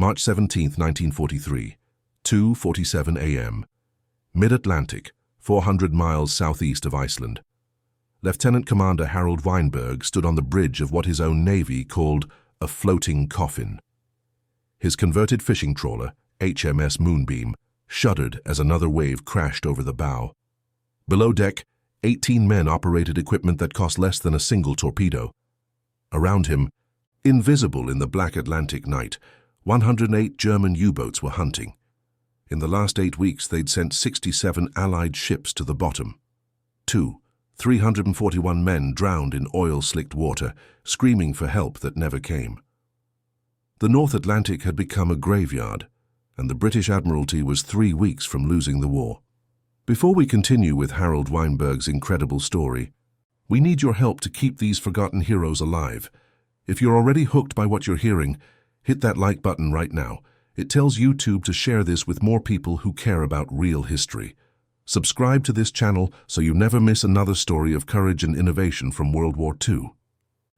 March 17, 1943, 2:47 a.m. Mid-Atlantic, 400 miles southeast of Iceland. Lieutenant Commander Harold Weinberg stood on the bridge of what his own navy called a floating coffin. His converted fishing trawler, HMS Moonbeam, shuddered as another wave crashed over the bow. Below deck, 18 men operated equipment that cost less than a single torpedo. Around him, invisible in the black Atlantic night, 108 German U-boats were hunting. In the last 8 weeks, they'd sent 67 Allied ships to the bottom. 341 men drowned in oil-slicked water, screaming for help that never came. The North Atlantic had become a graveyard, and the British Admiralty was 3 weeks from losing the war. Before we continue with Harold Weinberg's incredible story, we need your help to keep these forgotten heroes alive. If you're already hooked by what you're hearing, hit that like button right now. It tells YouTube to share this with more people who care about real history. Subscribe to this channel so you never miss another story of courage and innovation from World War II.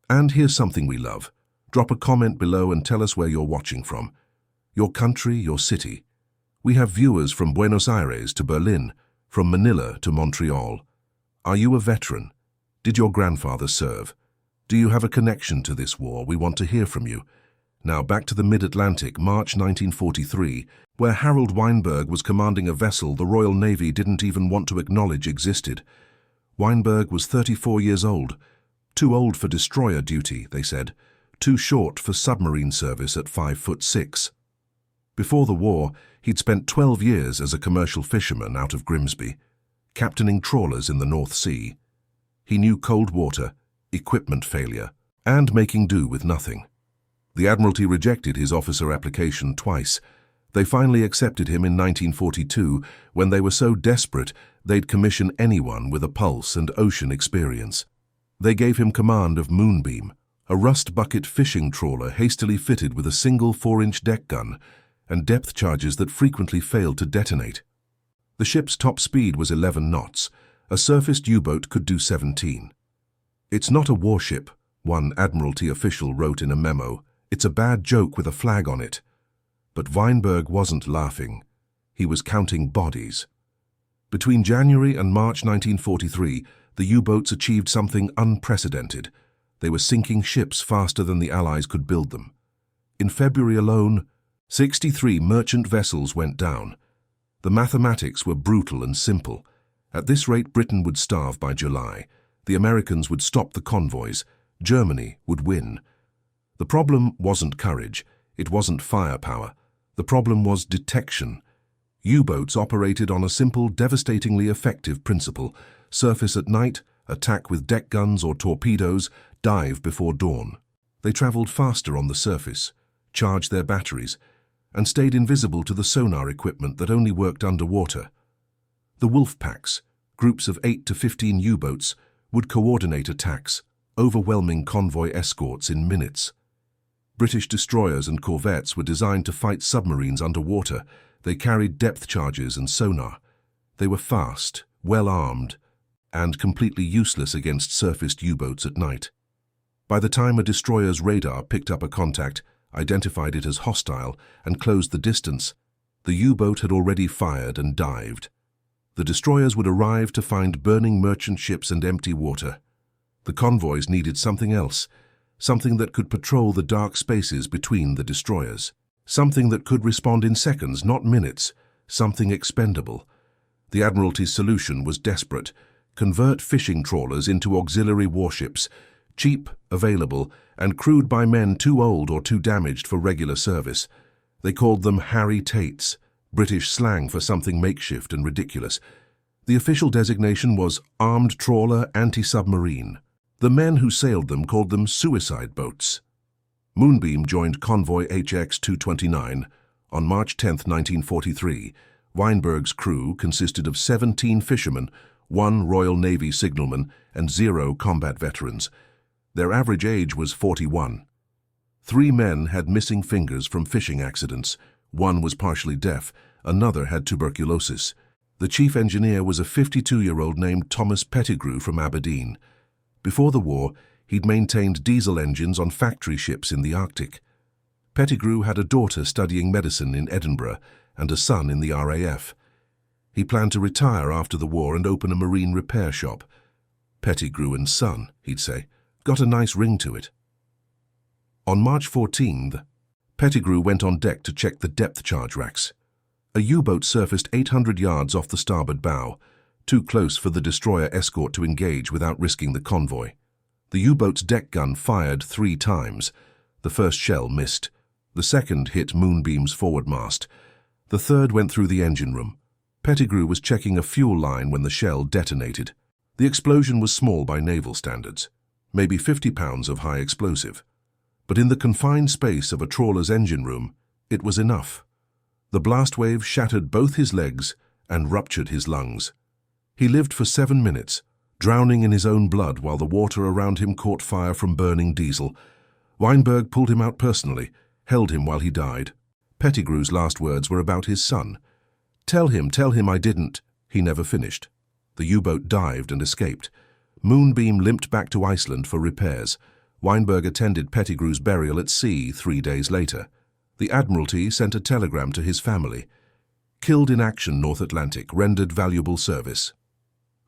And here's something we love. Drop a comment below and tell us where you're watching from. Your country, your city. We have viewers from Buenos Aires to Berlin, from Manila to Montreal. Are you a veteran? Did your grandfather serve? Do you have a connection to this war? We want to hear from you. Now back to the Mid-Atlantic, March 1943, where Harold Weinberg was commanding a vessel the Royal Navy didn't even want to acknowledge existed. Weinberg was 34 years old. Too old for destroyer duty, they said. Too short for submarine service at 5'6". Before the war, he'd spent 12 years as a commercial fisherman out of Grimsby, captaining trawlers in the North Sea. He knew cold water, equipment failure, and making do with nothing. The Admiralty rejected his officer application twice. They finally accepted him in 1942 when they were so desperate they'd commission anyone with a pulse and ocean experience. They gave him command of Moonbeam, a rust-bucket fishing trawler hastily fitted with a single 4-inch deck gun and depth charges that frequently failed to detonate. The ship's top speed was 11 knots. A surfaced U-boat could do 17. "It's not a warship," one Admiralty official wrote in a memo. "It's a bad joke with a flag on it." But Weinberg wasn't laughing. He was counting bodies. Between January and March 1943, the U-boats achieved something unprecedented. They were sinking ships faster than the Allies could build them. In February alone, 63 merchant vessels went down. The mathematics were brutal and simple. At this rate, Britain would starve by July. The Americans would stop the convoys. Germany would win. The problem wasn't courage. It wasn't firepower. The problem was detection. U-boats operated on a simple, devastatingly effective principle: surface at night, attack with deck guns or torpedoes, dive before dawn. They traveled faster on the surface, charged their batteries, and stayed invisible to the sonar equipment that only worked underwater. The wolf packs, groups of 8 to 15 U-boats, would coordinate attacks, overwhelming convoy escorts in minutes. British destroyers and corvettes were designed to fight submarines underwater. They carried depth charges and sonar. They were fast, well-armed, and completely useless against surfaced U-boats at night. By the time a destroyer's radar picked up a contact, identified it as hostile, and closed the distance, the U-boat had already fired and dived. The destroyers would arrive to find burning merchant ships and empty water. The convoys needed something else, something that could patrol the dark spaces between the destroyers, something that could respond in seconds, not minutes, something expendable. The Admiralty's solution was desperate: convert fishing trawlers into auxiliary warships, cheap, available, and crewed by men too old or too damaged for regular service. They called them Harry Tates, British slang for something makeshift and ridiculous. The official designation was Armed Trawler Anti-Submarine. The men who sailed them called them suicide boats. Moonbeam joined convoy HX-229 on March 10, 1943. Weinberg's crew consisted of 17 fishermen, 1 Royal Navy signalman, and 0 combat veterans. Their average age was 41. 3 men had missing fingers from fishing accidents. 1 was partially deaf. Another had tuberculosis. The chief engineer was a 52-year-old named Thomas Pettigrew from Aberdeen. Before the war, he'd maintained diesel engines on factory ships in the Arctic. Pettigrew had a daughter studying medicine in Edinburgh and a son in the RAF. He planned to retire after the war and open a marine repair shop. Pettigrew and Son, he'd say, got a nice ring to it. On March 14th, Pettigrew went on deck to check the depth charge racks. A U-boat surfaced 800 yards off the starboard bow, too close for the destroyer escort to engage without risking the convoy. The U-boat's deck gun fired 3 times. The first shell missed. The second hit Moonbeam's forward mast. The third went through the engine room. Pettigrew was checking a fuel line when the shell detonated. The explosion was small by naval standards, maybe 50 pounds of high explosive. But in the confined space of a trawler's engine room, it was enough. The blast wave shattered both his legs and ruptured his lungs. He lived for 7 minutes, drowning in his own blood while the water around him caught fire from burning diesel. Weinberg pulled him out personally, held him while he died. Pettigrew's last words were about his son. Tell him I didn't." He never finished. The U-boat dived and escaped. Moonbeam limped back to Iceland for repairs. Weinberg attended Pettigrew's burial at sea 3 days later. The Admiralty sent a telegram to his family. "Killed in action, North Atlantic, rendered valuable service."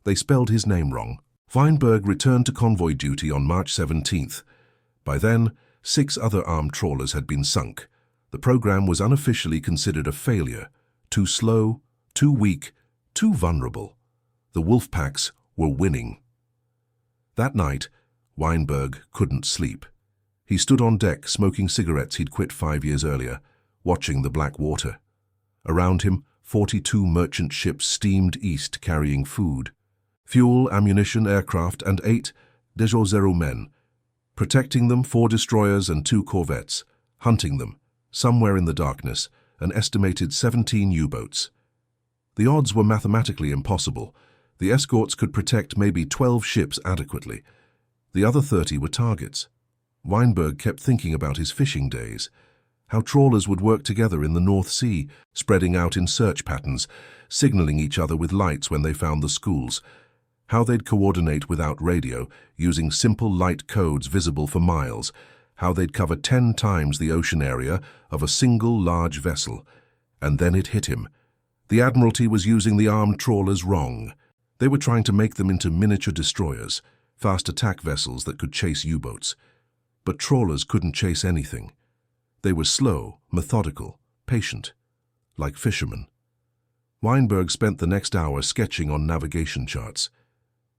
They spelled his name wrong. Weinberg returned to convoy duty on March 17th. By then, 6 other armed trawlers had been sunk. The program was unofficially considered a failure. Too slow, too weak, too vulnerable. The wolf packs were winning. That night, Weinberg couldn't sleep. He stood on deck smoking cigarettes he'd quit 5 years earlier, watching the black water. Around him, 42 merchant ships steamed east carrying food. Fuel, ammunition, aircraft, and 8 Dejau Zero men. Protecting them, 4 destroyers and 2 corvettes. Hunting them, somewhere in the darkness, an estimated 17 U-boats. The odds were mathematically impossible. The escorts could protect maybe 12 ships adequately. The other 30 were targets. Weinberg kept thinking about his fishing days, how trawlers would work together in the North Sea, spreading out in search patterns, signaling each other with lights when they found the schools, how they'd coordinate without radio, using simple light codes visible for miles, how they'd cover 10 times the ocean area of a single large vessel. And then it hit him. The Admiralty was using the armed trawlers wrong. They were trying to make them into miniature destroyers, fast attack vessels that could chase U-boats. But trawlers couldn't chase anything. They were slow, methodical, patient, like fishermen. Weinberg spent the next hour sketching on navigation charts.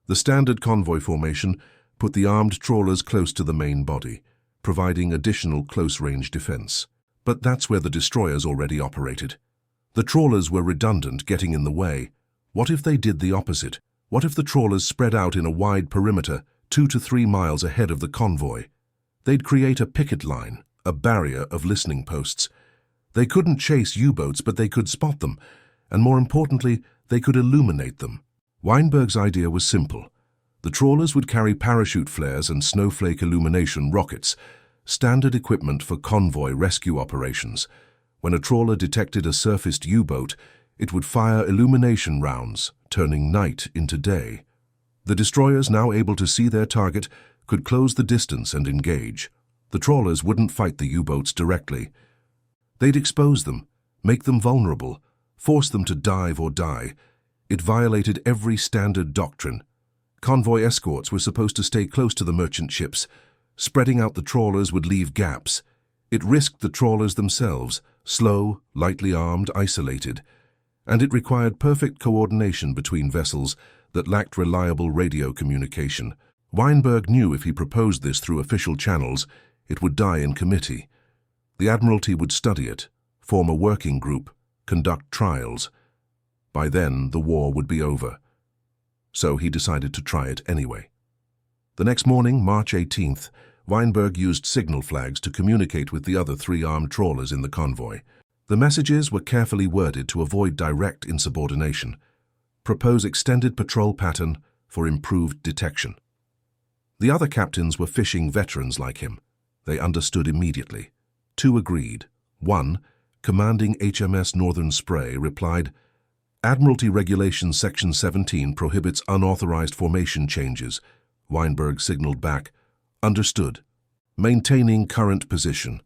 The standard convoy formation put the armed trawlers close to the main body, providing additional close-range defense. But that's where the destroyers already operated. The trawlers were redundant, getting in the way. What if they did the opposite? What if the trawlers spread out in a wide perimeter, 2 to 3 miles ahead of the convoy? They'd create a picket line, a barrier of listening posts. They couldn't chase U-boats, but they could spot them, and more importantly, they could illuminate them. Weinberg's idea was simple. The trawlers would carry parachute flares and snowflake illumination rockets, standard equipment for convoy rescue operations. When a trawler detected a surfaced U-boat, it would fire illumination rounds, turning night into day. The destroyers, now able to see their target, could close the distance and engage. The trawlers wouldn't fight the U-boats directly. They'd expose them, make them vulnerable, force them to dive or die. It violated every standard doctrine. Convoy escorts were supposed to stay close to the merchant ships. Spreading out the trawlers would leave gaps. It risked the trawlers themselves, slow, lightly armed, isolated. And it required perfect coordination between vessels that lacked reliable radio communication. Weinberg knew if he proposed this through official channels, it would die in committee. The Admiralty would study it, form a working group, conduct trials. By then, the war would be over. So he decided to try it anyway. The next morning, March 18th, Weinberg used signal flags to communicate with the other 3 armed trawlers in the convoy. The messages were carefully worded to avoid direct insubordination. Propose extended patrol pattern for improved detection. The other captains were fishing veterans like him. They understood immediately. 2 agreed. 1, commanding HMS Northern Spray, replied, "Admiralty Regulations Section 17 prohibits unauthorized formation changes." Weinberg signaled back, "Understood. Maintaining current position."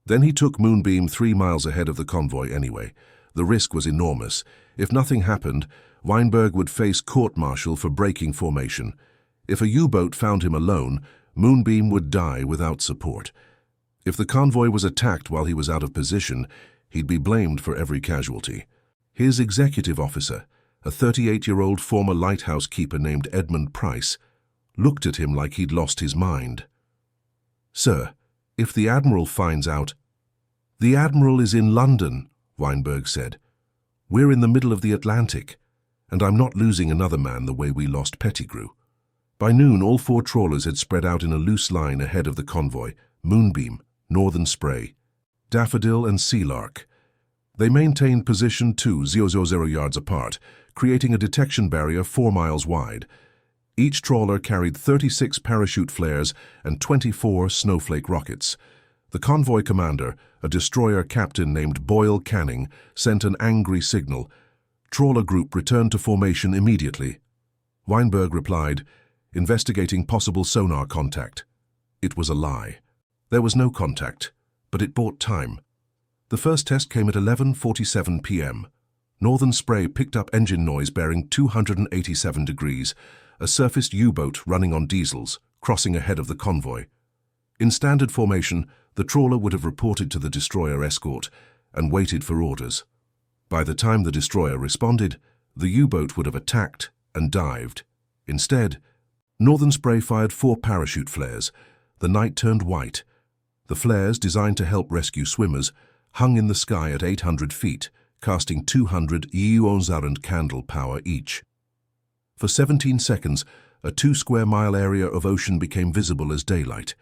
Then he took Moonbeam 3 miles ahead of the convoy anyway. The risk was enormous. If nothing happened, Weinberg would face court-martial for breaking formation. If a U-boat found him alone, Moonbeam would die without support. If the convoy was attacked while he was out of position, he'd be blamed for every casualty. His executive officer, a 38-year-old former lighthouse keeper named Edmund Price, looked at him like he'd lost his mind. "Sir, if the Admiral finds out—" "The Admiral is in London," Weinberg said. "We're in the middle of the Atlantic, and I'm not losing another man the way we lost Pettigrew." By noon, all 4 trawlers had spread out in a loose line ahead of the convoy: Moonbeam, Northern Spray, Daffodil, and Sealark. They maintained position 2,000 yards apart, creating a detection barrier 4 miles wide. Each trawler carried 36 parachute flares and 24 snowflake rockets. The convoy commander, a destroyer captain named Boyle Canning, sent an angry signal. Trawler group returned to formation immediately. Weinberg replied, investigating possible sonar contact. It was a lie. There was no contact, but it bought time. The first test came at 11:47 p.m. Northern Spray picked up engine noise bearing 287 degrees, a surfaced U-boat running on diesels, crossing ahead of the convoy. In standard formation, the trawler would have reported to the destroyer escort and waited for orders. By the time the destroyer responded, the U-boat would have attacked and dived. Instead, Northern Spray fired 4 parachute flares. The night turned white. The flares, designed to help rescue swimmers, hung in the sky at 800 feet, casting 200 Ionzarent candle power each. For 17 seconds, a 2-square-mile area of ocean became visible as daylight,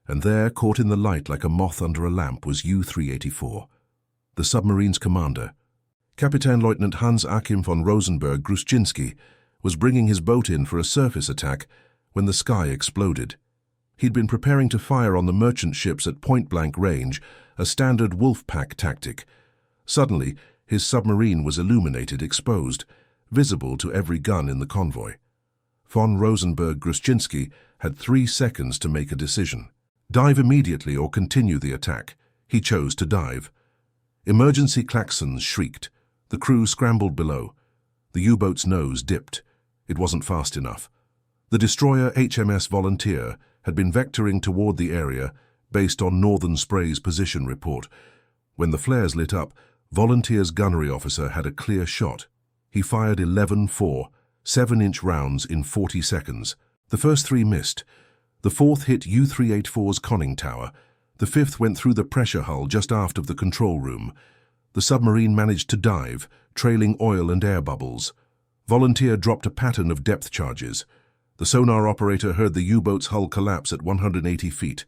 and there, caught in the light like a moth under a lamp, was U-384, the submarine's commander. Captain Lieutenant Hans-Achim von Rosenberg-Gruszczynski was bringing his boat in for a surface attack when the sky exploded. He'd been preparing to fire on the merchant ships at point-blank range, a standard Wolfpack tactic. Suddenly, his submarine was illuminated, exposed, visible to every gun in the convoy. Von Rosenberg-Gruszczynski had 3 seconds to make a decision. Dive immediately or continue the attack. He chose to dive. Emergency klaxons shrieked. The crew scrambled below. The U-boat's nose dipped. It wasn't fast enough. The destroyer HMS Volunteer had been vectoring toward the area based on Northern Spray's position report. When the flares lit up, Volunteer's gunnery officer had a clear shot. He fired 11-4, 7-inch rounds in 40 seconds. The first 3 missed. The 4th hit U-384's conning tower. The 5th went through the pressure hull just aft of the control room. The submarine managed to dive, trailing oil and air bubbles. Volunteer dropped a pattern of depth charges. The sonar operator heard the U-boat's hull collapse at 180 feet.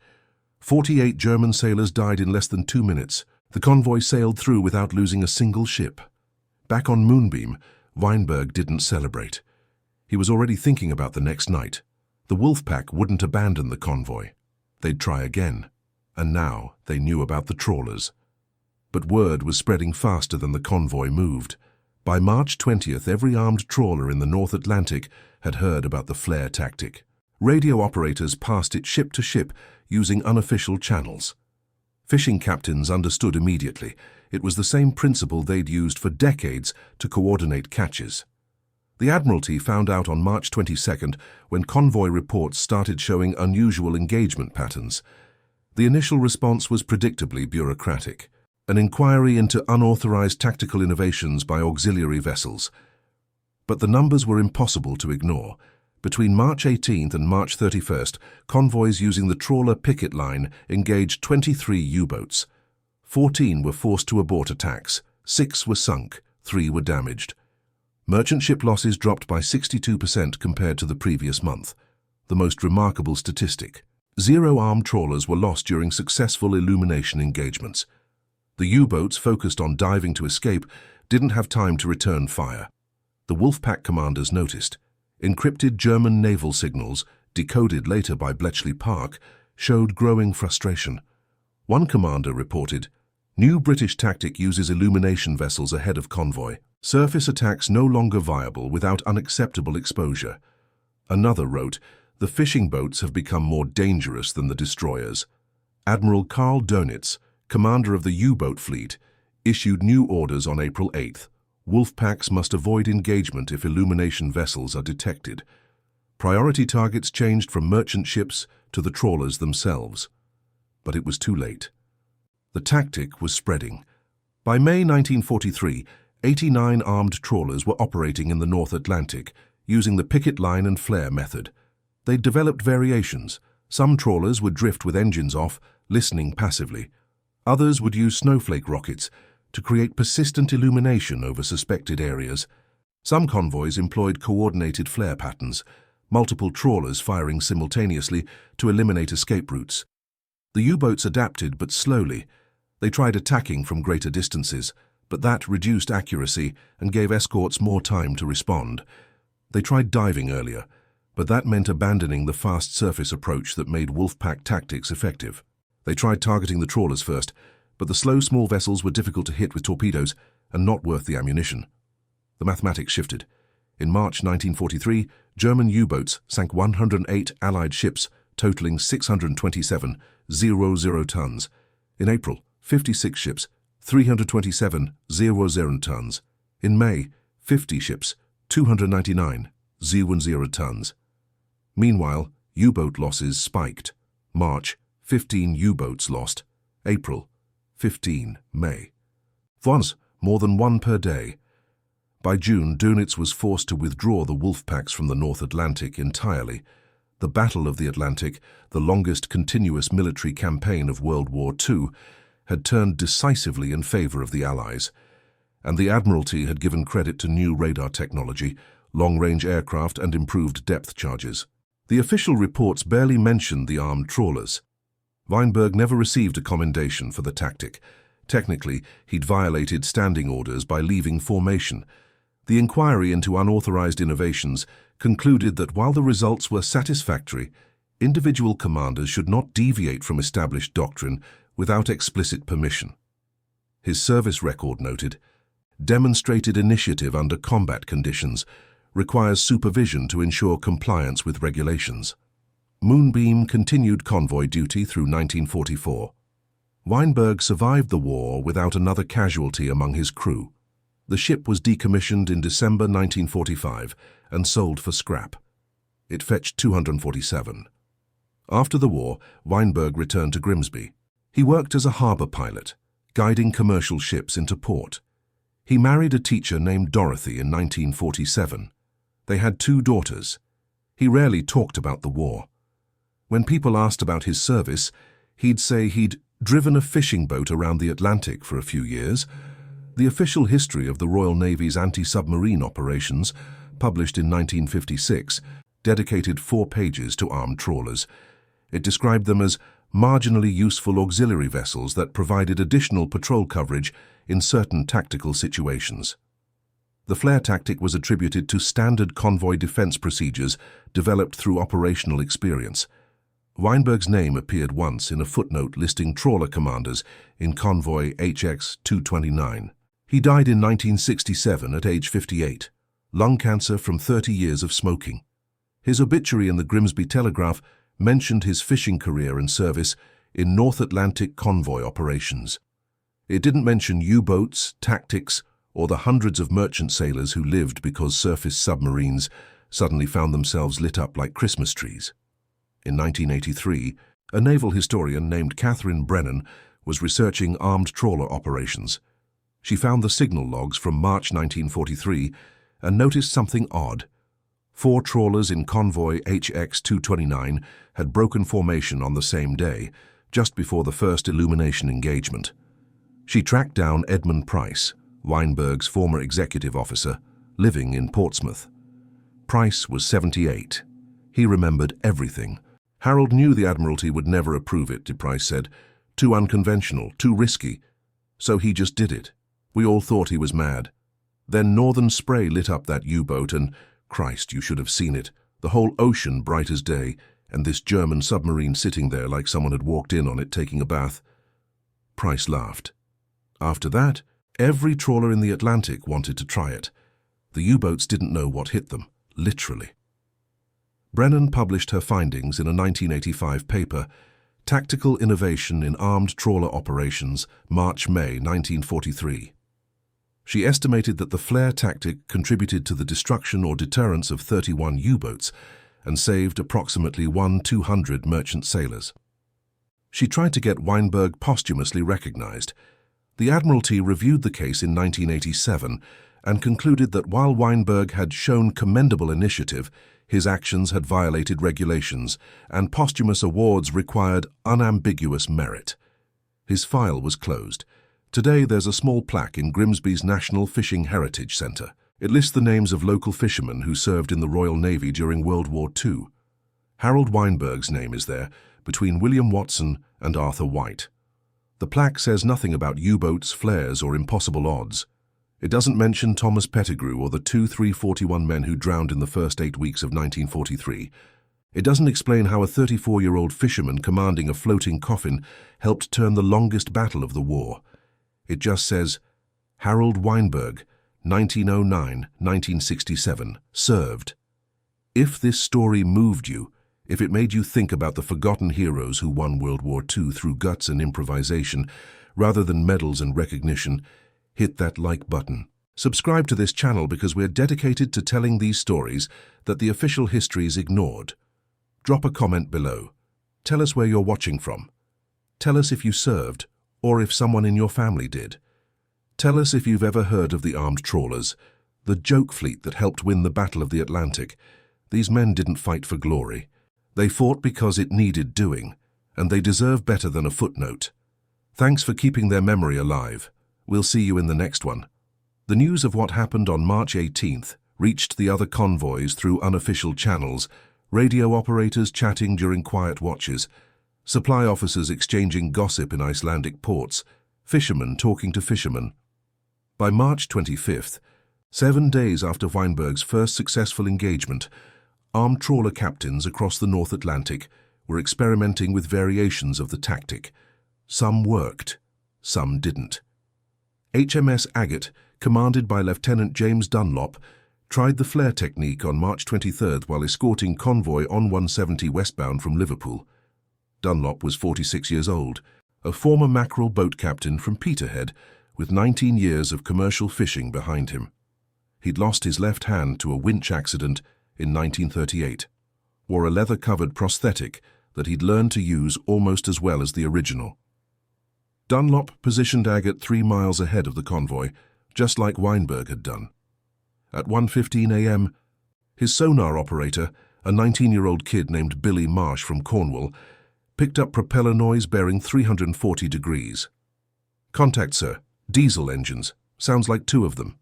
48 German sailors died in less than 2 minutes. The convoy sailed through without losing a single ship. Back on Moonbeam, Weinberg didn't celebrate. He was already thinking about the next night. The Wolfpack wouldn't abandon the convoy. They'd try again. And now they knew about the trawlers. But word was spreading faster than the convoy moved. By March 20th, every armed trawler in the North Atlantic had heard about the flare tactic. Radio operators passed it ship to ship using unofficial channels. Fishing captains understood immediately. It was the same principle they'd used for decades to coordinate catches. The Admiralty found out on March 22nd when convoy reports started showing unusual engagement patterns. The initial response was predictably bureaucratic, an inquiry into unauthorized tactical innovations by auxiliary vessels. But the numbers were impossible to ignore. Between March 18th and March 31st, convoys using the trawler picket line engaged 23 U-boats. 14 were forced to abort attacks, 6 were sunk, 3 were damaged. Merchant ship losses dropped by 62% compared to the previous month, the most remarkable statistic. 0 armed trawlers were lost during successful illumination engagements. The U-boats, focused on diving to escape, didn't have time to return fire. The Wolfpack commanders noticed. Encrypted German naval signals, decoded later by Bletchley Park, showed growing frustration. One commander reported, "New British tactic uses illumination vessels ahead of convoy. Surface attacks no longer viable without unacceptable exposure." Another wrote, "The fishing boats have become more dangerous than the destroyers." Admiral Karl Dönitz, commander of the U-boat fleet, issued new orders on April 8th. Wolfpacks must avoid engagement if illumination vessels are detected. Priority targets changed from merchant ships to the trawlers themselves. But it was too late. The tactic was spreading. By May 1943, 89 armed trawlers were operating in the North Atlantic, using the picket line and flare method. They'd developed variations. Some trawlers would drift with engines off, listening passively. Others would use snowflake rockets to create persistent illumination over suspected areas. Some convoys employed coordinated flare patterns, multiple trawlers firing simultaneously to eliminate escape routes. The U-boats adapted, but slowly. They tried attacking from greater distances, but that reduced accuracy and gave escorts more time to respond. They tried diving earlier, but that meant abandoning the fast surface approach that made Wolfpack tactics effective. They tried targeting the trawlers first, but the slow small vessels were difficult to hit with torpedoes and not worth the ammunition. The mathematics shifted. In March 1943, German U-boats sank 108 Allied ships, totaling 627,000 tons. In April, 56 ships, 327,000 tons. In May, 50 ships, 299,000 tons. Meanwhile, U-boat losses spiked. March, 15 U-boats lost. April, 15, May. Once, more than one per day. By June, Dönitz was forced to withdraw the Wolfpacks from the North Atlantic entirely. The Battle of the Atlantic, the longest continuous military campaign of World War II, had turned decisively in favor of the Allies, and the Admiralty had given credit to new radar technology, long-range aircraft, and improved depth charges. The official reports barely mentioned the armed trawlers. Weinberg never received a commendation for the tactic. Technically, he'd violated standing orders by leaving formation. The inquiry into unauthorized innovations concluded that while the results were satisfactory, individual commanders should not deviate from established doctrine without explicit permission. His service record noted, demonstrated initiative under combat conditions, requires supervision to ensure compliance with regulations. Moonbeam continued convoy duty through 1944. Weinberg survived the war without another casualty among his crew. The ship was decommissioned in December 1945 and sold for scrap. It fetched $247. After the war, Weinberg returned to Grimsby. He worked as a harbor pilot, guiding commercial ships into port. He married a teacher named Dorothy in 1947. They had 2 daughters. He rarely talked about the war. When people asked about his service, he'd say he'd driven a fishing boat around the Atlantic for a few years. The official history of the Royal Navy's anti-submarine operations, published in 1956, dedicated 4 pages to armed trawlers. It described them as marginally useful auxiliary vessels that provided additional patrol coverage in certain tactical situations. The flare tactic was attributed to standard convoy defense procedures developed through operational experience. Weinberg's name appeared once in a footnote listing trawler commanders in convoy HX-229. He died in 1967 at age 58, lung cancer from 30 years of smoking. His obituary in the Grimsby Telegraph mentioned his fishing career and service in North Atlantic convoy operations. It didn't mention U-boats, tactics, or the hundreds of merchant sailors who lived because surface submarines suddenly found themselves lit up like Christmas trees. In 1983, a naval historian named Catherine Brennan was researching armed trawler operations. She found the signal logs from March 1943 and noticed something odd. 4 trawlers in convoy HX-229 had broken formation on the same day, just before the first illumination engagement. She tracked down Edmund Price, Weinberg's former executive officer, living in Portsmouth. Price was 78. He remembered everything. Harold knew the Admiralty would never approve it, Price said. Too unconventional, too risky. So he just did it. We all thought he was mad. Then northern spray lit up that U-boat and, Christ, you should have seen it. The whole ocean bright as day, and this German submarine sitting there like someone had walked in on it taking a bath. Price laughed. After that, every trawler in the Atlantic wanted to try it. The U-boats didn't know what hit them, literally. Brennan published her findings in a 1985 paper, Tactical Innovation in Armed Trawler Operations, March-May 1943. She estimated that the flare tactic contributed to the destruction or deterrence of 31 U-boats and saved approximately 200 merchant sailors. She tried to get Weinberg posthumously recognized. The Admiralty reviewed the case in 1987 and concluded that while Weinberg had shown commendable initiative, his actions had violated regulations, and posthumous awards required unambiguous merit. His file was closed. Today there's a small plaque in Grimsby's National Fishing Heritage Centre. It lists the names of local fishermen who served in the Royal Navy during World War II. Harold Weinberg's name is there, between William Watson and Arthur White. The plaque says nothing about U-boats, flares, or impossible odds. It doesn't mention Thomas Pettigrew or the 341 men who drowned in the first 8 weeks of 1943. It doesn't explain how a 34-year-old fisherman commanding a floating coffin helped turn the longest battle of the war. It just says, Harold Weinberg, 1909-1967, served. If this story moved you, if it made you think about the forgotten heroes who won World War II through guts and improvisation, rather than medals and recognition, hit that like button. Subscribe to this channel because we're dedicated to telling these stories that the official histories ignored. Drop a comment below. Tell us where you're watching from. Tell us if you served, or if someone in your family did. Tell us if you've ever heard of the armed trawlers, the joke fleet that helped win the Battle of the Atlantic. These men didn't fight for glory. They fought because it needed doing, and they deserve better than a footnote. Thanks for keeping their memory alive. We'll see you in the next one. The news of what happened on March 18th reached the other convoys through unofficial channels, radio operators chatting during quiet watches, supply officers exchanging gossip in Icelandic ports, fishermen talking to fishermen. By March 25th, 7 days after Weinberg's first successful engagement, armed trawler captains across the North Atlantic were experimenting with variations of the tactic. Some worked, some didn't. HMS Agate, commanded by Lieutenant James Dunlop, tried the flare technique on March 23rd while escorting convoy on 170 westbound from Liverpool. Dunlop was 46 years old, a former mackerel boat captain from Peterhead, with 19 years of commercial fishing behind him. He'd lost his left hand to a winch accident in 1938, wore a leather-covered prosthetic that he'd learned to use almost as well as the original. Dunlop positioned Agate 3 miles ahead of the convoy, just like Weinberg had done. At 1:15 a.m., his sonar operator, a 19-year-old kid named Billy Marsh from Cornwall, picked up propeller noise bearing 340 degrees. Contact, sir. Diesel engines. Sounds like 2 of them.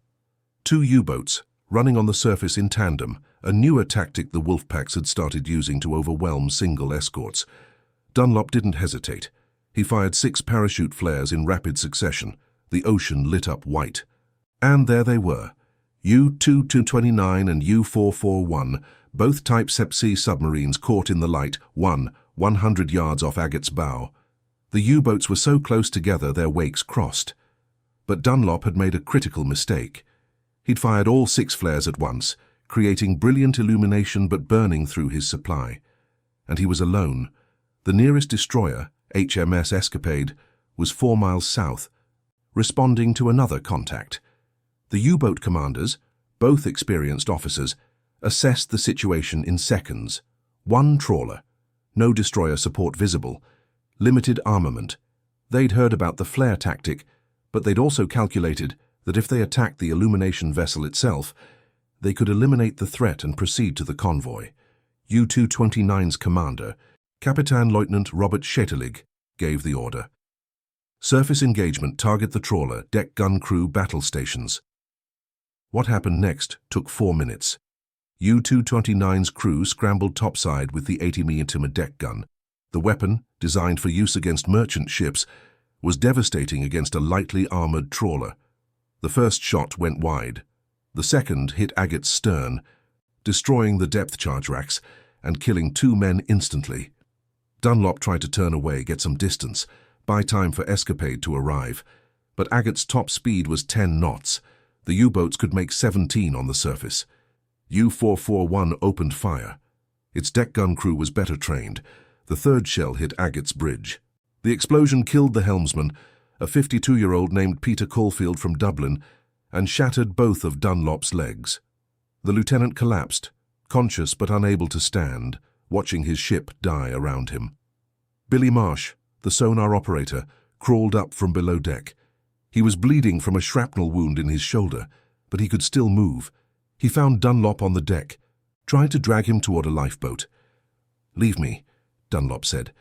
2 U-boats, running on the surface in tandem, a newer tactic the Wolfpacks had started using to overwhelm single escorts. Dunlop didn't hesitate. He fired 6 parachute flares in rapid succession. The ocean lit up white. And there they were. U-2229 and U-441, both Type SEP-C submarines caught in the light, 100 yards off Agate's bow. The U-boats were so close together their wakes crossed. But Dunlop had made a critical mistake. He'd fired all 6 flares at once, creating brilliant illumination but burning through his supply. And he was alone. The nearest destroyer, HMS Escapade, was 4 miles south, responding to another contact. The U-boat commanders, both experienced officers, assessed the situation in seconds. 1 trawler, no destroyer support visible, limited armament. They'd heard about the flare tactic, but they'd also calculated that if they attacked the illumination vessel itself, they could eliminate the threat and proceed to the convoy. U-229's commander, Captain Lieutenant Robert Shetelig, gave the order. Surface engagement, target the trawler, deck gun crew, battle stations. What happened next took 4 minutes. U-229's crew scrambled topside with the 80mm deck gun. The weapon, designed for use against merchant ships, was devastating against a lightly armored trawler. The first shot went wide. The second hit Agate's stern, destroying the depth charge racks and killing 2 men instantly. Dunlop tried to turn away, get some distance, buy time for Escapade to arrive, but Agate's top speed was 10 knots. The U-boats could make 17 on the surface. U-441 opened fire. Its deck gun crew was better trained. The third shell hit Agate's bridge. The explosion killed the helmsman, a 52-year-old named Peter Caulfield from Dublin, and shattered both of Dunlop's legs. The lieutenant collapsed, conscious but unable to stand, watching his ship die around him. Billy Marsh, the sonar operator, crawled up from below deck. He was bleeding from a shrapnel wound in his shoulder, but he could still move. He found Dunlop on the deck, tried to drag him toward a lifeboat. "Leave me," Dunlop said.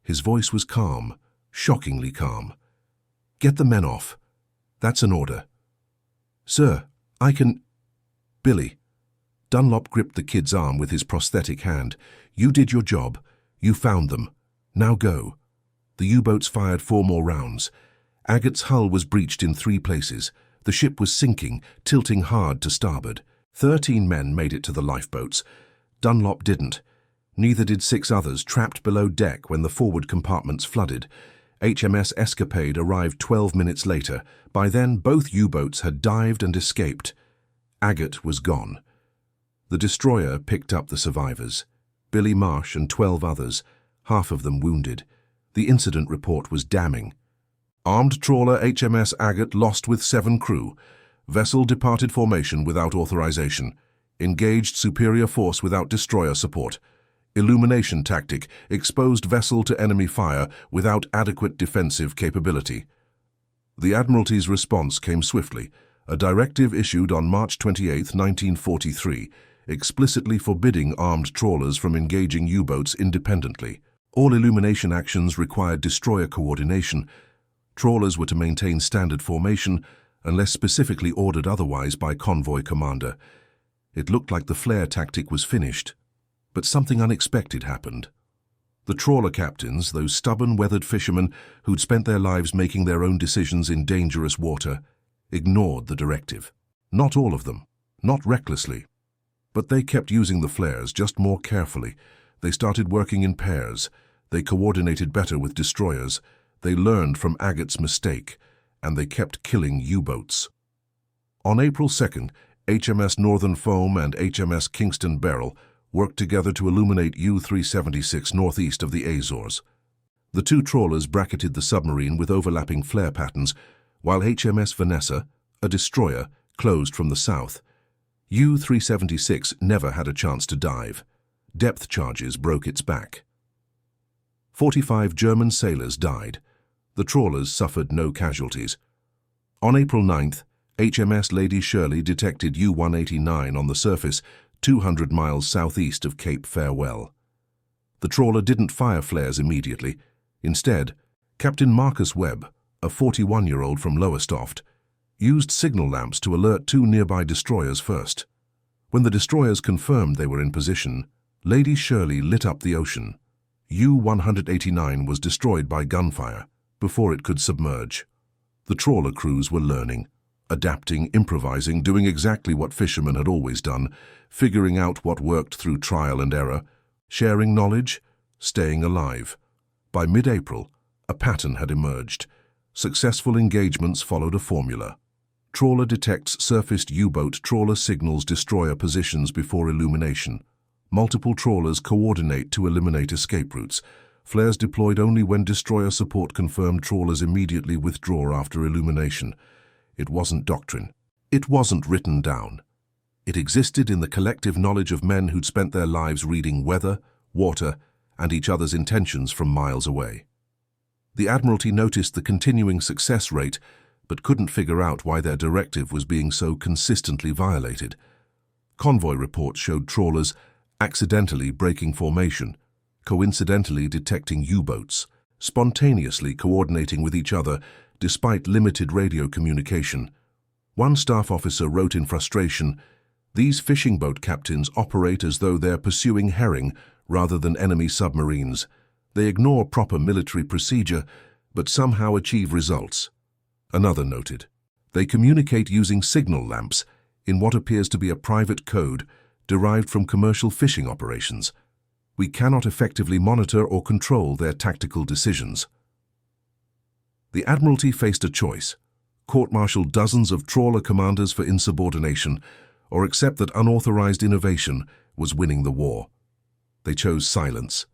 His voice was calm, shockingly calm. "Get the men off. That's an order." "Sir, I can—" "Billy." Dunlop gripped the kid's arm with his prosthetic hand. "You did your job. You found them. Now go." The U-boats fired 4 more rounds. Agate's hull was breached in 3 places. The ship was sinking, tilting hard to starboard. 13 men made it to the lifeboats. Dunlop didn't. Neither did 6 others trapped below deck when the forward compartments flooded. HMS Escapade arrived 12 minutes later. By then, both U-boats had dived and escaped. Agate was gone. The destroyer picked up the survivors. Billy Marsh and 12 others, half of them wounded. The incident report was damning. "Armed trawler HMS Agate lost with 7 crew. Vessel departed formation without authorization. Engaged superior force without destroyer support. Illumination tactic, exposed vessel to enemy fire without adequate defensive capability." The Admiralty's response came swiftly. A directive issued on March 28, 1943, explicitly forbidding armed trawlers from engaging U-boats independently. All illumination actions required destroyer coordination. Trawlers were to maintain standard formation unless specifically ordered otherwise by convoy commander. It looked like the flare tactic was finished. But something unexpected happened. The trawler captains, those stubborn, weathered fishermen who'd spent their lives making their own decisions in dangerous water, ignored the directive. Not all of them, not recklessly. But they kept using the flares, just more carefully. They started working in pairs. They coordinated better with destroyers. They learned from Agate's mistake, and they kept killing U-boats. On April 2nd, HMS Northern Foam and HMS Kingston Beryl worked together to illuminate U-376 northeast of the Azores. The 2 trawlers bracketed the submarine with overlapping flare patterns, while HMS Vanessa, a destroyer, closed from the south. U-376 never had a chance to dive. Depth charges broke its back. 45 German sailors died. The trawlers suffered no casualties. On April 9th, HMS Lady Shirley detected U-189 on the surface 200 miles southeast of Cape Farewell. The trawler didn't fire flares immediately. Instead, Captain Marcus Webb, a 41-year-old from Lowestoft, used signal lamps to alert 2 nearby destroyers first. When the destroyers confirmed they were in position, Lady Shirley lit up the ocean. U-189 was destroyed by gunfire before it could submerge. The trawler crews were learning, adapting, improvising, doing exactly what fishermen had always done, figuring out what worked through trial and error, sharing knowledge, staying alive. By mid-April, a pattern had emerged. Successful engagements followed a formula. Trawler detects surfaced U-boat, trawler signals destroyer positions before illumination. Multiple trawlers coordinate to eliminate escape routes. Flares deployed only when destroyer support confirmed. Trawlers immediately withdraw after illumination. It wasn't doctrine. It wasn't written down. It existed in the collective knowledge of men who'd spent their lives reading weather, water, and each other's intentions from miles away. The Admiralty noticed the continuing success rate, but couldn't figure out why their directive was being so consistently violated. Convoy reports showed trawlers accidentally breaking formation, coincidentally detecting U-boats, spontaneously coordinating with each other despite limited radio communication. One staff officer wrote in frustration, "These fishing boat captains operate as though they're pursuing herring rather than enemy submarines. They ignore proper military procedure, but somehow achieve results." Another noted, "They communicate using signal lamps in what appears to be a private code derived from commercial fishing operations. We cannot effectively monitor or control their tactical decisions." The Admiralty faced a choice: court-martial dozens of trawler commanders for insubordination, or accept that unauthorized innovation was winning the war. They chose silence.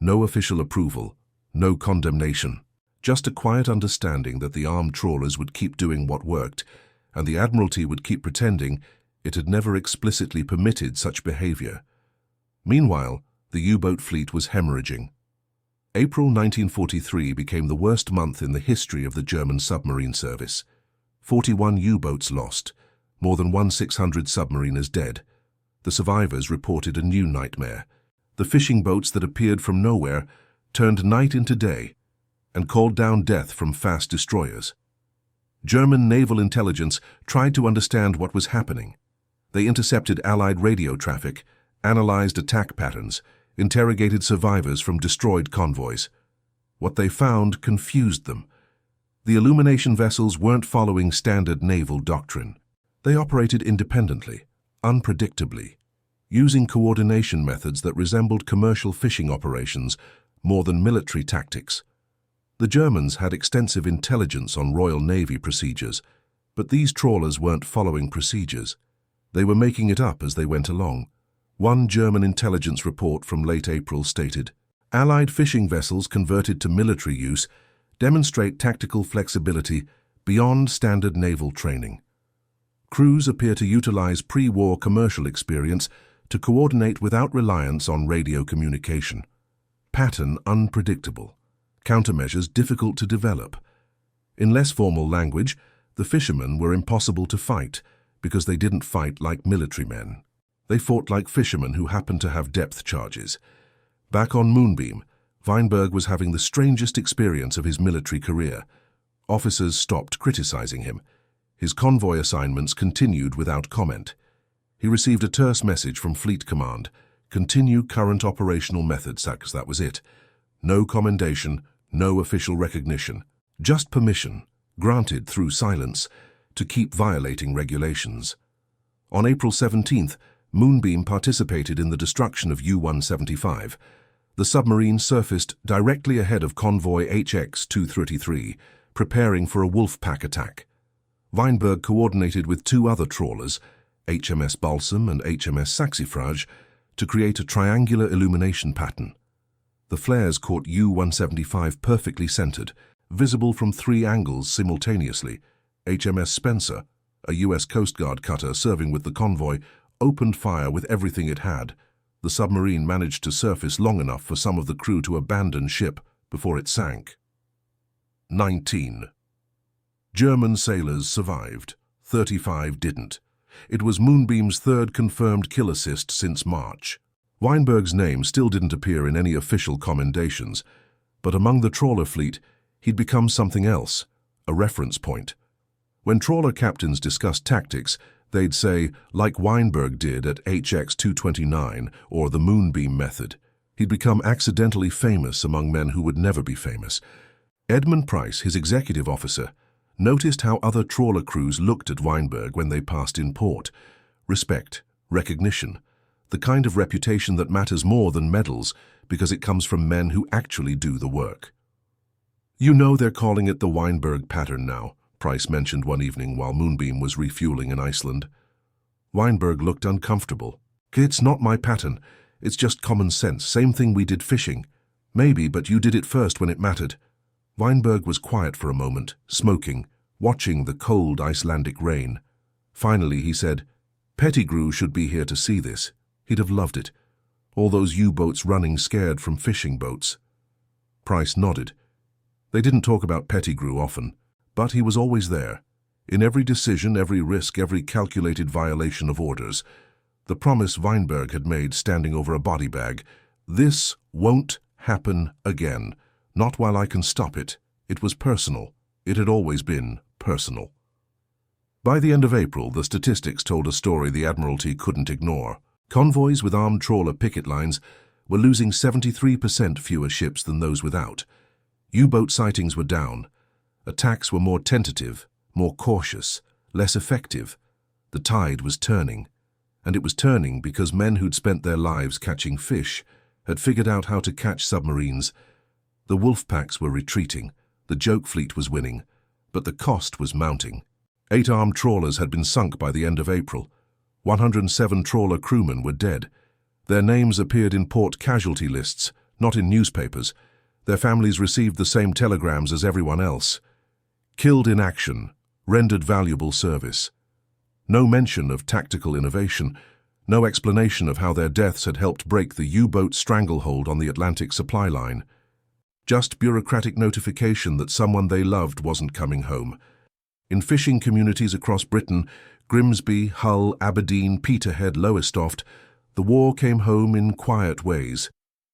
No official approval, no condemnation. Just a quiet understanding that the armed trawlers would keep doing what worked, and the Admiralty would keep pretending it had never explicitly permitted such behavior. Meanwhile, the U-boat fleet was hemorrhaging. April 1943 became the worst month in the history of the German submarine service. 41 U-boats lost, more than 1,600 submariners dead. The survivors reported a new nightmare. The fishing boats that appeared from nowhere turned night into day and called down death from fast destroyers. German naval intelligence tried to understand what was happening. They intercepted Allied radio traffic, analyzed attack patterns, interrogated survivors from destroyed convoys. What they found confused them. The illumination vessels weren't following standard naval doctrine. They operated independently, unpredictably, using coordination methods that resembled commercial fishing operations more than military tactics. The Germans had extensive intelligence on Royal Navy procedures, but these trawlers weren't following procedures. They were making it up as they went along. One German intelligence report from late April stated, "Allied fishing vessels converted to military use demonstrate tactical flexibility beyond standard naval training. Crews appear to utilize pre-war commercial experience to coordinate without reliance on radio communication. Pattern unpredictable. Countermeasures difficult to develop. In less formal language, the fishermen were impossible to fight because they didn't fight like military men. They fought like fishermen who happened to have depth charges." Back on Moonbeam, Weinberg was having the strangest experience of his military career. Officers stopped criticizing him. His convoy assignments continued without comment. He received a terse message from Fleet Command: "Continue current operational methods," that was it. No commendation, no official recognition, just permission, granted through silence, to keep violating regulations. On April 17th, Moonbeam participated in the destruction of U-175. The submarine surfaced directly ahead of convoy HX-233, preparing for a Wolfpack attack. Weinberg coordinated with two other trawlers, HMS Balsam and HMS Saxifrage, to create a triangular illumination pattern. The flares caught U-175 perfectly centered, visible from three angles simultaneously. HMS Spencer, a U.S. Coast Guard cutter serving with the convoy, opened fire with everything it had. The submarine managed to surface long enough for some of the crew to abandon ship before it sank. 19. German sailors survived. 35 didn't. It was Moonbeam's third confirmed kill assist since March. Weinberg's name still didn't appear in any official commendations, but among the trawler fleet, he'd become something else, a reference point. When trawler captains discussed tactics, they'd say, like Weinberg did at HX-229 or the Moonbeam method. He'd become accidentally famous among men who would never be famous. Edmund Price, his executive officer, noticed how other trawler crews looked at Weinberg when they passed in port. Respect, recognition, the kind of reputation that matters more than medals because it comes from men who actually do the work. "You know they're calling it the Weinberg pattern now," Price mentioned one evening while Moonbeam was refueling in Iceland. Weinberg looked uncomfortable. "It's not my pattern. It's just common sense. Same thing we did fishing. Maybe, but you did it first when it mattered." Weinberg was quiet for a moment, smoking, watching the cold Icelandic rain. Finally, he said, "Pettigrew should be here to see this. He'd have loved it. All those U-boats running scared from fishing boats." Price nodded. They didn't talk about Pettigrew often, but he was always there. In every decision, every risk, every calculated violation of orders. The promise Weinberg had made standing over a body bag: "This won't happen again. Not while I can stop it." It was personal. It had always been personal. By the end of April, the statistics told a story the Admiralty couldn't ignore. Convoys with armed trawler picket lines were losing 73% fewer ships than those without. U-boat sightings were down. Attacks were more tentative, more cautious, less effective. The tide was turning. And it was turning because men who'd spent their lives catching fish had figured out how to catch submarines. The Wolfpacks were retreating, the joke fleet was winning, but the cost was mounting. 8 armed trawlers had been sunk by the end of April. 107 trawler crewmen were dead. Their names appeared in port casualty lists, not in newspapers. Their families received the same telegrams as everyone else. Killed in action, rendered valuable service. No mention of tactical innovation, no explanation of how their deaths had helped break the U-boat stranglehold on the Atlantic supply line. Just bureaucratic notification that someone they loved wasn't coming home. In fishing communities across Britain, Grimsby, Hull, Aberdeen, Peterhead, Lowestoft, the war came home in quiet ways.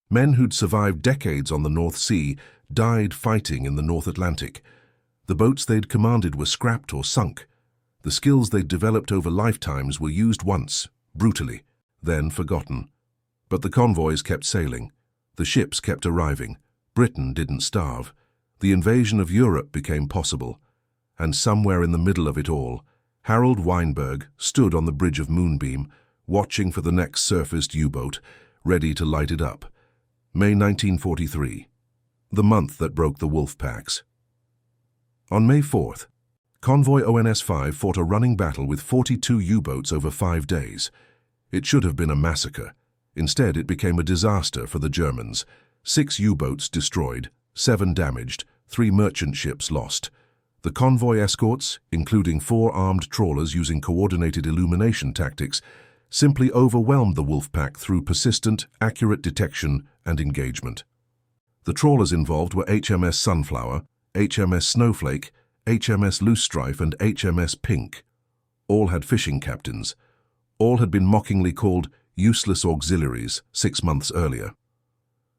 Men who'd survived decades on the North Sea died fighting in the North Atlantic. The boats they'd commanded were scrapped or sunk. The skills they'd developed over lifetimes were used once, brutally, then forgotten. But the convoys kept sailing. The ships kept arriving. Britain didn't starve. The invasion of Europe became possible. And somewhere in the middle of it all, Harold Weinberg stood on the bridge of Moonbeam, watching for the next surfaced U-boat, ready to light it up. May 1943, the month that broke the wolf packs. On May 4th, convoy ONS-5 fought a running battle with 42 U-boats over 5 days. It should have been a massacre. Instead, it became a disaster for the Germans. 6 U-boats destroyed, 7 damaged, 3 merchant ships lost. The convoy escorts, including 4 armed trawlers using coordinated illumination tactics, simply overwhelmed the Wolfpack through persistent, accurate detection and engagement. The trawlers involved were HMS Sunflower, HMS Snowflake, HMS Loosestrife and HMS Pink. All had fishing captains. All had been mockingly called useless auxiliaries 6 months earlier.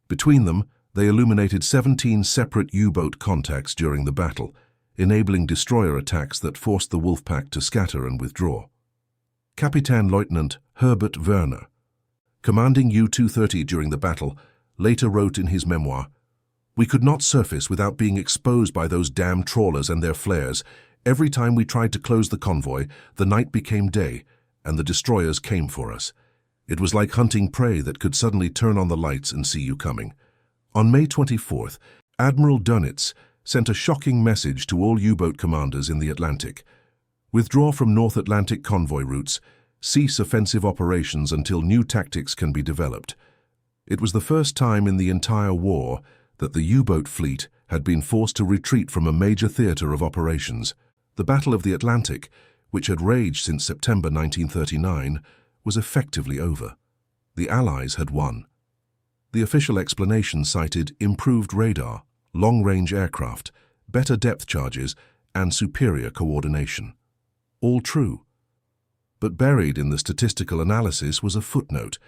Between them, they illuminated 17 separate U-boat contacts during the battle, enabling destroyer attacks that forced the Wolfpack to scatter and withdraw. Kapitän-Leutnant Herbert Werner, commanding U-230 during the battle, later wrote in his memoir, "We could not surface without being exposed by those damn trawlers and their flares. Every time we tried to close the convoy, the night became day, and the destroyers came for us. It was like hunting prey that could suddenly turn on the lights and see you coming." On May 24th, Admiral Dönitz sent a shocking message to all U-boat commanders in the Atlantic. Withdraw from North Atlantic convoy routes, cease offensive operations until new tactics can be developed. It was the first time in the entire war that the U-boat fleet had been forced to retreat from a major theater of operations. The Battle of the Atlantic, which had raged since September 1939, was effectively over. The Allies had won. The official explanation cited improved radar, long-range aircraft, better depth charges, and superior coordination. All true. But buried in the statistical analysis was a footnote.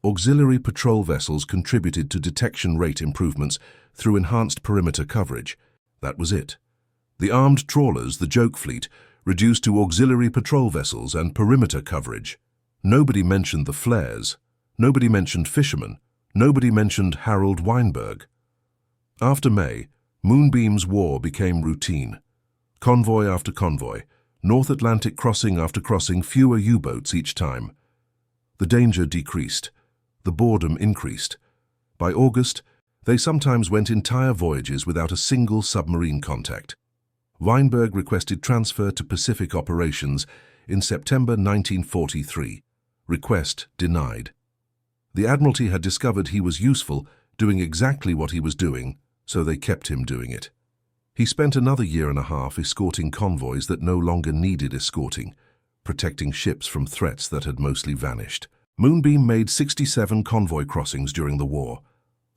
Auxiliary patrol vessels contributed to detection rate improvements through enhanced perimeter coverage. That was it. The armed trawlers, the joke fleet, reduced to auxiliary patrol vessels and perimeter coverage. Nobody mentioned the flares. Nobody mentioned fishermen. Nobody mentioned Harold Weinberg. After May, Moonbeam's war became routine. Convoy after convoy, North Atlantic crossing after crossing, fewer U-boats each time. The danger decreased. The boredom increased. By August, they sometimes went entire voyages without a single submarine contact. Weinberg requested transfer to Pacific operations in September 1943. Request denied. The Admiralty had discovered he was useful, doing exactly what he was doing, so they kept him doing it. He spent another year and a half escorting convoys that no longer needed escorting, protecting ships from threats that had mostly vanished. Moonbeam made 67 convoy crossings during the war.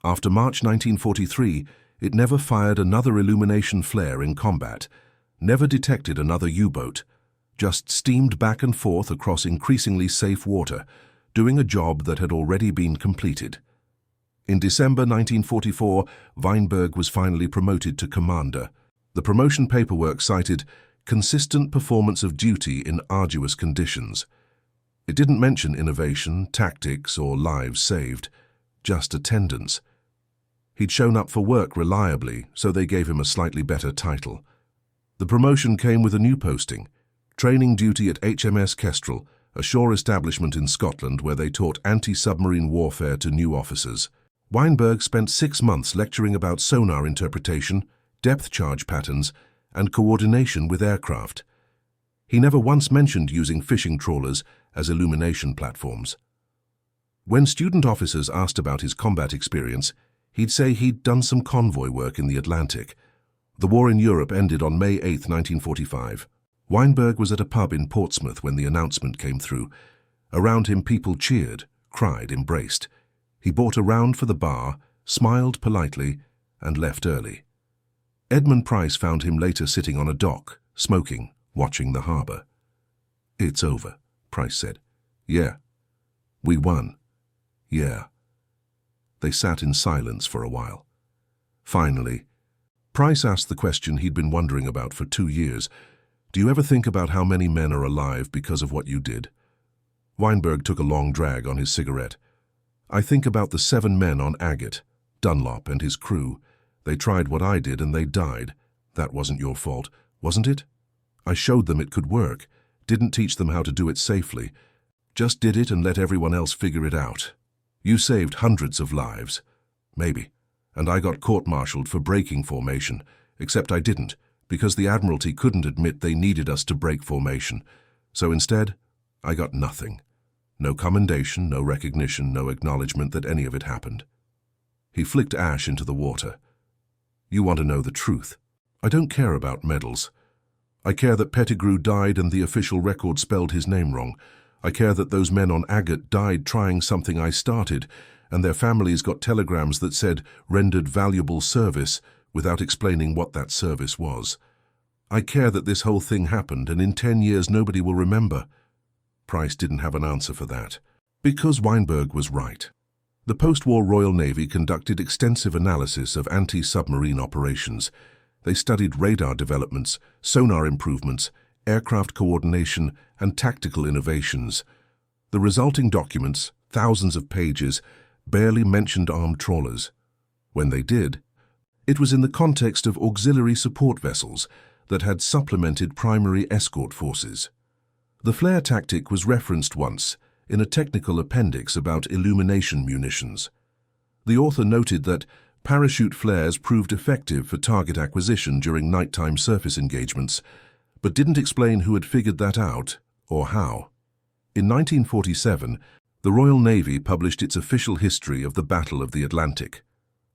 After March 1943, it never fired another illumination flare in combat, never detected another U-boat, just steamed back and forth across increasingly safe water, doing a job that had already been completed. In December 1944, Weinberg was finally promoted to commander. The promotion paperwork cited consistent performance of duty in arduous conditions. It didn't mention innovation, tactics, or lives saved, just attendance. He'd shown up for work reliably, so they gave him a slightly better title. The promotion came with a new posting, training duty at HMS Kestrel, a shore establishment in Scotland where they taught anti-submarine warfare to new officers. Weinberg spent 6 months lecturing about sonar interpretation, depth charge patterns, and coordination with aircraft. He never once mentioned using fishing trawlers as illumination platforms. When student officers asked about his combat experience, He'd say he'd done some convoy work in the Atlantic. The war in Europe ended on May 8, 1945. Weinberg was at a pub in Portsmouth when the announcement came through. Around him people cheered, cried, embraced. He bought a round for the bar, smiled politely, and left early. Edmund Price found him later sitting on a dock, smoking, watching the harbour. "It's over," Price said. "Yeah." "We won." "Yeah." They sat in silence for a while. Finally, Price asked the question he'd been wondering about for 2 years. "Do you ever think about how many men are alive because of what you did?" Weinberg took a long drag on his cigarette. "I think about the 7 men on Agate, Dunlop and his crew. They tried what I did and they died. That wasn't your fault, wasn't it? I showed them it could work, didn't teach them how to do it safely. Just did it and let everyone else figure it out. You saved hundreds of lives. Maybe. And I got court-martialed for breaking formation, except I didn't, because the Admiralty couldn't admit they needed us to break formation. So instead, I got nothing. No commendation, no recognition, no acknowledgement that any of it happened." He flicked ash into the water. "You want to know the truth. I don't care about medals. I care that Pettigrew died and the official record spelled his name wrong. I care that those men on Agate died trying something I started, and their families got telegrams that said rendered valuable service without explaining what that service was. I care that this whole thing happened, and in 10 years nobody will remember." Price didn't have an answer for that, because Weinberg was right. The post-war Royal Navy conducted extensive analysis of anti-submarine operations. They studied radar developments, sonar improvements, aircraft coordination, and tactical innovations. The resulting documents, thousands of pages, barely mentioned armed trawlers. When they did, it was in the context of auxiliary support vessels that had supplemented primary escort forces. The flare tactic was referenced once in a technical appendix about illumination munitions. The author noted that parachute flares proved effective for target acquisition during nighttime surface engagements, but didn't explain who had figured that out or how. In 1947, the Royal Navy published its official history of the Battle of the Atlantic.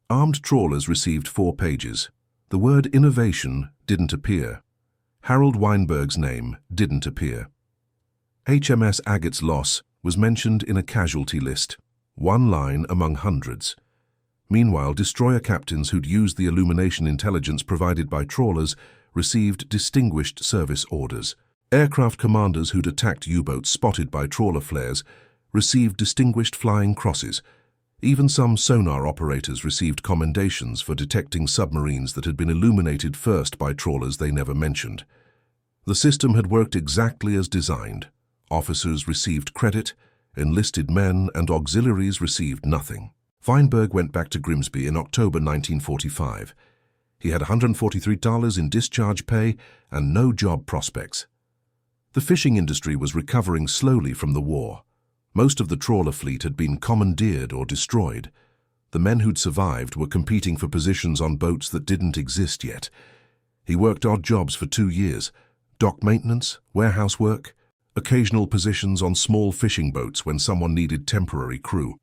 Armed trawlers received 4 pages. The word innovation didn't appear. Harold Weinberg's name didn't appear. HMS Agate's loss was mentioned in a casualty list, 1 line among hundreds. Meanwhile, destroyer captains who'd used the illumination intelligence provided by trawlers received distinguished service orders. Aircraft commanders who'd attacked U-boats spotted by trawler flares received distinguished flying crosses. Even some sonar operators received commendations for detecting submarines that had been illuminated first by trawlers they never mentioned. The system had worked exactly as designed. Officers received credit, enlisted men and auxiliaries received nothing. Weinberg went back to Grimsby in October 1945. He had $143 in discharge pay and no job prospects. The fishing industry was recovering slowly from the war. Most of the trawler fleet had been commandeered or destroyed. The men who'd survived were competing for positions on boats that didn't exist yet. He worked odd jobs for 2 years: dock maintenance, warehouse work, occasional positions on small fishing boats when someone needed temporary crew.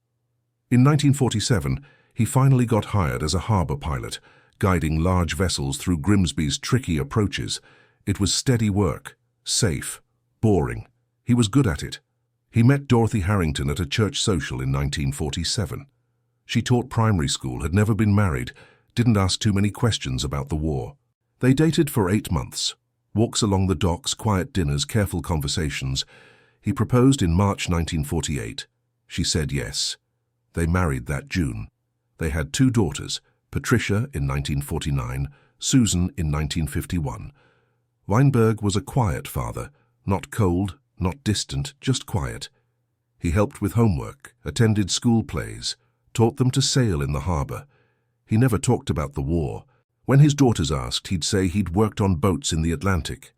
In 1947, he finally got hired as a harbour pilot, guiding large vessels through Grimsby's tricky approaches. It was steady work, safe, boring. He was good at it. He met Dorothy Harrington at a church social in 1947. She taught primary school, had never been married, didn't ask too many questions about the war. They dated for 8 months. Walks along the docks, quiet dinners, careful conversations. He proposed in March 1948. She said yes. They married that June. They had 2 daughters, Patricia in 1949, Susan in 1951. Weinberg was a quiet father, not cold, not distant, just quiet. He helped with homework, attended school plays, taught them to sail in the harbour. He never talked about the war. When his daughters asked, he'd say he'd worked on boats in the Atlantic.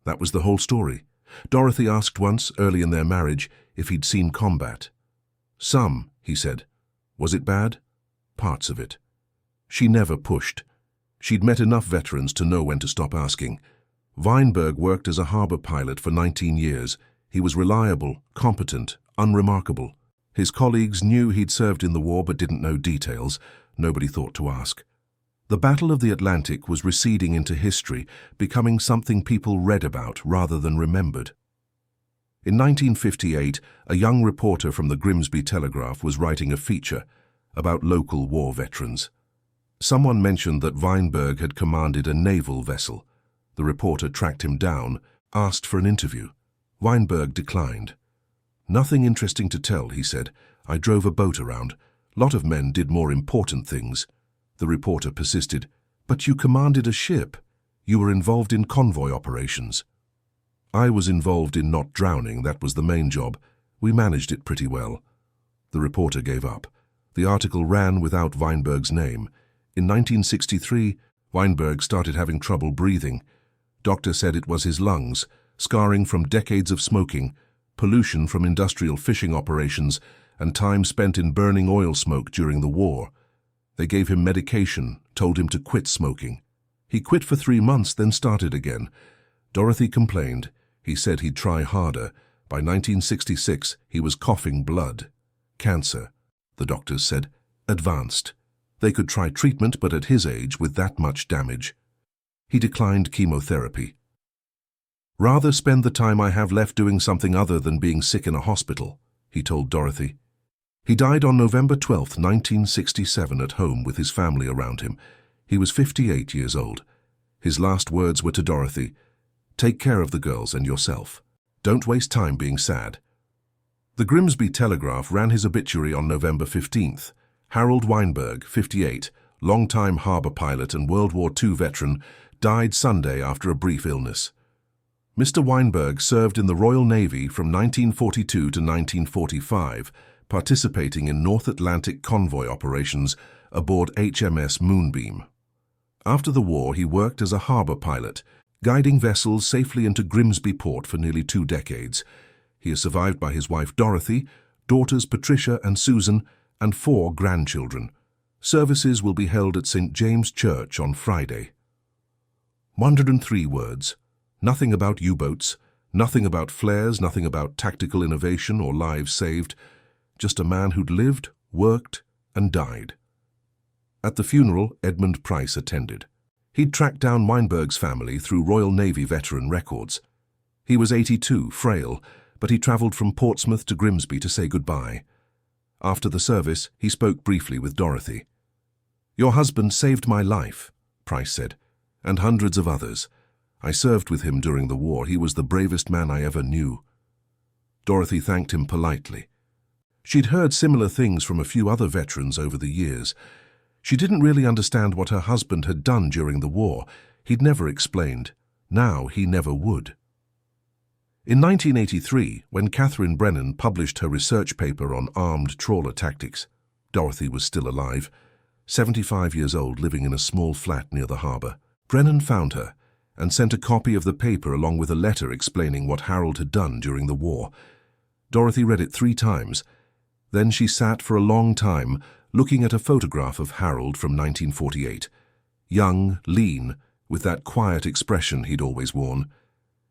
That was the whole story. Dorothy asked once, early in their marriage, if he'd seen combat. Some, he said. Was it bad? Parts of it. She never pushed. She'd met enough veterans to know when to stop asking. Weinberg worked as a harbour pilot for 19 years. He was reliable, competent, unremarkable. His colleagues knew he'd served in the war but didn't know details. Nobody thought to ask. The Battle of the Atlantic was receding into history, becoming something people read about rather than remembered. In 1958, a young reporter from the Grimsby Telegraph was writing a feature about local war veterans. Someone mentioned that Weinberg had commanded a naval vessel. The reporter tracked him down, asked for an interview. Weinberg declined. "Nothing interesting to tell," he said. "I drove a boat around. Lot of men did more important things." The reporter persisted. "But you commanded a ship. You were involved in convoy operations." "I was involved in not drowning, that was the main job. We managed it pretty well." The reporter gave up. The article ran without Weinberg's name. In 1963, Weinberg started having trouble breathing. Doctor said it was his lungs, scarring from decades of smoking, pollution from industrial fishing operations, and time spent in burning oil smoke during the war. They gave him medication, told him to quit smoking. He quit for 3 months, then started again. Dorothy complained. He said he'd try harder. By 1966, he was coughing blood. Cancer, the doctors said. Advanced. They could try treatment, but at his age, with that much damage. He declined chemotherapy. "Rather spend the time I have left doing something other than being sick in a hospital," he told Dorothy. He died on November 12, 1967, at home with his family around him. He was 58 years old. His last words were to Dorothy, "Take care of the girls and yourself. Don't waste time being sad." The Grimsby Telegraph ran his obituary on November 15th. Harold Weinberg, 58, longtime harbour pilot and World War II veteran, died Sunday after a brief illness. Mr. Weinberg served in the Royal Navy from 1942 to 1945, participating in North Atlantic convoy operations aboard HMS Moonbeam. After the war, he worked as a harbour pilot, guiding vessels safely into Grimsby port for nearly 2 decades. He is survived by his wife Dorothy, daughters Patricia and Susan, and 4 grandchildren. Services will be held at St. James Church on Friday. 103 words. Nothing about U-boats, nothing about flares, nothing about tactical innovation or lives saved. Just a man who'd lived, worked, and died. At the funeral, Edmund Price attended. He'd tracked down Weinberg's family through Royal Navy veteran records. He was 82, frail, but he travelled from Portsmouth to Grimsby to say goodbye. After the service, he spoke briefly with Dorothy. "Your husband saved my life," Price said, "and hundreds of others. I served with him during the war. He was the bravest man I ever knew." Dorothy thanked him politely. She'd heard similar things from a few other veterans over the years. She didn't really understand what her husband had done during the war. He'd never explained. Now he never would. In 1983, when Catherine Brennan published her research paper on armed trawler tactics, Dorothy was still alive, 75 years old, living in a small flat near the harbour. Brennan found her and sent a copy of the paper along with a letter explaining what Harold had done during the war. Dorothy read it 3 times. Then she sat for a long time looking at a photograph of Harold from 1948. Young, lean, with that quiet expression he'd always worn.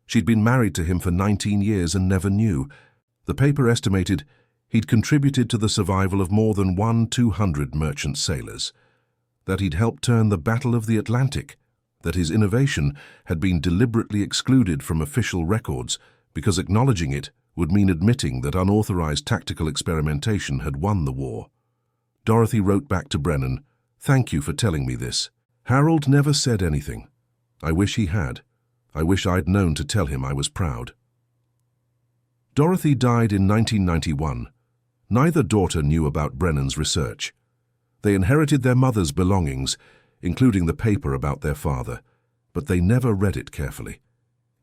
She'd been married to him for 19 years and never knew. The paper estimated he'd contributed to the survival of more than 200 merchant sailors, that he'd helped turn the Battle of the Atlantic, that his innovation had been deliberately excluded from official records because acknowledging it would mean admitting that unauthorized tactical experimentation had won the war. Dorothy wrote back to Brennan, "Thank you for telling me this. Harold never said anything. I wish he had. I wish I'd known to tell him I was proud." Dorothy died in 1991. Neither daughter knew about Brennan's research. They inherited their mother's belongings, including the paper about their father, but they never read it carefully.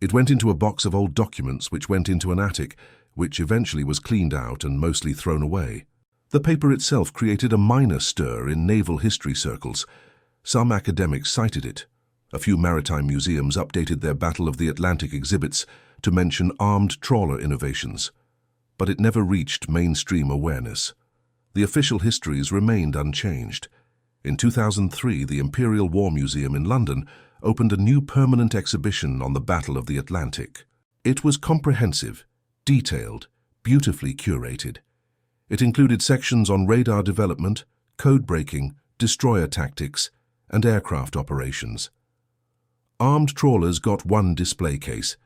It went into a box of old documents which went into an attic, which eventually was cleaned out and mostly thrown away. The paper itself created a minor stir in naval history circles. Some academics cited it. A few maritime museums updated their Battle of the Atlantic exhibits to mention armed trawler innovations, but it never reached mainstream awareness. The official histories remained unchanged. In 2003, the Imperial War Museum in London opened a new permanent exhibition on the Battle of the Atlantic. It was comprehensive, detailed, beautifully curated. It included sections on radar development, code breaking, destroyer tactics, and aircraft operations. Armed trawlers got one display case.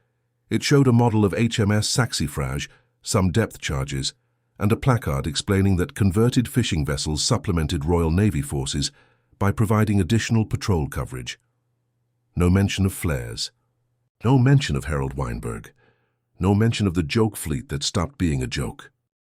It showed a model of HMS Saxifrage, some depth charges, and a placard explaining that converted fishing vessels supplemented Royal Navy forces by providing additional patrol coverage. No mention of flares. No mention of Harold Weinberg. No mention of the joke fleet that stopped being a joke.